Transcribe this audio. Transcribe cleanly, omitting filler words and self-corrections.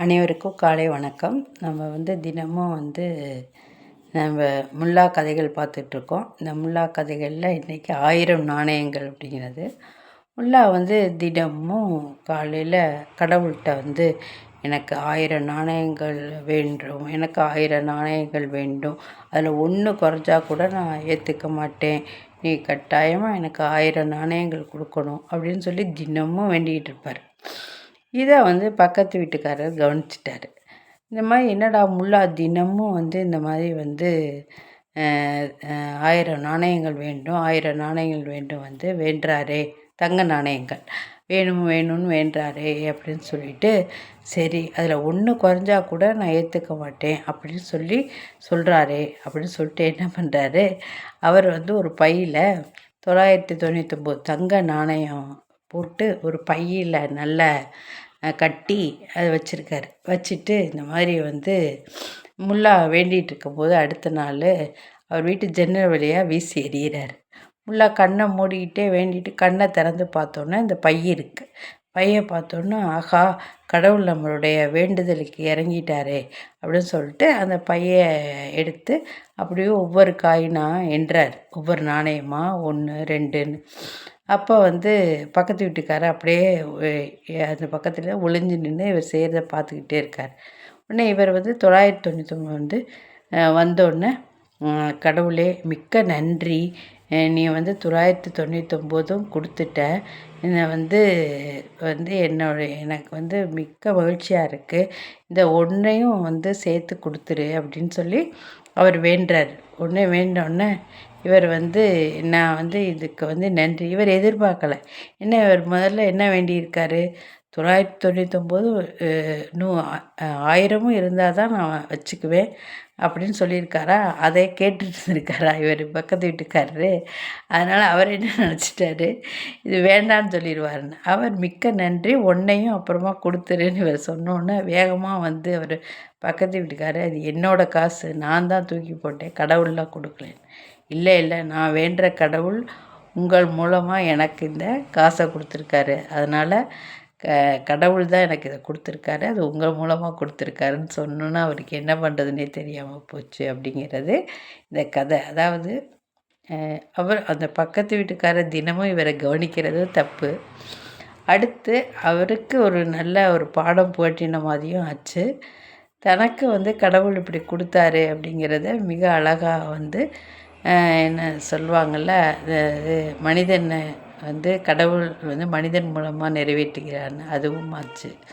அனைவருக்கும் காலை வணக்கம். நம்ம தினமும் நம்ம முல்லா கதைகள் பார்த்துட்ருக்கோம். இந்த முல்லா கதைகளில் இன்றைக்கி 1000 நாணயங்கள் அப்படிங்கிறது. முல்லா தினமும் காலையில் கடவுள்கிட்ட எனக்கு 1000 நாணயங்கள் வேண்டும், எனக்கு 1000 நாணயங்கள் வேண்டும், அதில் ஒன்று குறைஞ்சா கூட நான் ஏற்றுக்க மாட்டேன், நீ கட்டாயமாக எனக்கு 1000 நாணயங்கள் கொடுக்கணும் அப்படின்னு சொல்லி தினமும் வேண்டிகிட்டு இருப்பார். இதை பக்கத்து வீட்டுக்காரர் கவனிச்சிட்டாரு. இந்த மாதிரி என்னடா முல்லா தினமும் இந்த மாதிரி 1000 நாணயங்கள் வேண்டும், 1000 நாணயங்கள் வேண்டும் வேண்டுறாரே, தங்க நாணயங்கள் வேணும் வேணும்னு வேண்டுறாரே அப்படின்னு சொல்லிட்டு, சரி அதில் ஒன்று குறைஞ்சா கூட நான் ஏற்றுக்க மாட்டேன் அப்படின்னு சொல்கிறாரே அப்படின்னு சொல்லிட்டு என்ன பண்ணுறாரு, அவர் ஒரு பையில் 999 தங்க நாணயம் போட்டு ஒரு பையில் நல்ல கட்டி அதை வச்சுருக்காரு. வச்சுட்டு இந்த மாதிரி முல்லா வேண்டிகிட்டு இருக்கும்போது அடுத்த நாள் அவர் வீட்டு ஜன்னல் வழியாக வீசி எறிகிறார். முல்லா கண்ணை மூடிக்கிட்டே வேண்டிட்டு கண்ணை திறந்து பார்த்தோன்னே இந்த பை இருக்குது. பையை பார்த்தோன்னா, ஆஹா, கடவுள் நம்மளுடைய வேண்டுதலுக்கு இறங்கிட்டாரே அப்படின்னு சொல்லிட்டு அந்த பையை எடுத்து அப்படியே ஒவ்வொரு காயினாக எண்ணுறார், ஒவ்வொரு நாணயமாக 1 2ன்னு. அப்போ பக்கத்து வீட்டுக்காரர் அப்படியே அந்த பக்கத்தில் ஒளிஞ்சு நின்று இவர் செய்கிறத பார்த்துக்கிட்டே இருக்கார். உடனே இவர் 999 வந்தோடனே, கடவுளே மிக்க நன்றி, நீ 999 கொடுத்துட்ட, என்னை எனக்கு மிக்க மகிழ்ச்சியாக இருக்குது, இந்த ஒன்றையும் சேர்த்து கொடுத்துரு அப்படின்னு சொல்லி அவர் வேண்டுறார். உடனே வேண்டோடனே இவர் நான் இதுக்கு நன்றி, இவர் எதிர்பார்க்கல. இவர் முதல்ல என்ன வேண்டியிருக்காரு, 999 1000 இருந்தால் தான் நான் வச்சுக்குவேன் அப்படின்னு சொல்லியிருக்காரா, அதை கேட்டுட்டு இருந்திருக்காரா இவர் பக்கத்து வீட்டுக்காரரு. அதனால் அவர் என்ன நினச்சிட்டாரு, இது வேண்டான்னு சொல்லிடுவாருன்னு. அவர் மிக்க நன்றி, ஒன்றையும் அப்புறமா கொடுத்துருன்னு இவர் சொன்னோன்னே வேகமாக அவர் பக்கத்து வீட்டுக்காரர், அது என்னோடய காசு, நான் தான் தூக்கி போட்டேன், கடவுள்லாம் கொடுக்கலன்னு. இல்லை இல்லை, நான் வேண்டுற கடவுள் உங்கள் மூலமாக எனக்கு இந்த காசை கொடுத்துருக்காரு, அதனால் கடவுள் தான் எனக்கு இதை கொடுத்துருக்காரு, அது உங்கள் மூலமாக கொடுத்துருக்காருன்னு சொன்னோன்னா அவருக்கு என்ன பண்ணுறதுனே தெரியாமல் போச்சு அப்படிங்கிறது இந்த கதை. அதாவது அவர் அந்த பக்கத்து வீட்டுக்காரர் தினமும் இவரை கவனிக்கிறது தப்பு. அடுத்து அவருக்கு ஒரு நல்ல ஒரு பாடம் புகட்டின மாதிரியும் ஆச்சு. தனக்கு கடவுள் இப்படி கொடுத்தாரு அப்படிங்கிறத மிக அழகாக என்ன சொல்லுவாங்கள்ல, மனிதனை கடவுள் மனிதன் மூலமாக நிறைவேற்றுகிறார்னு, அதுவும் ஆச்சு.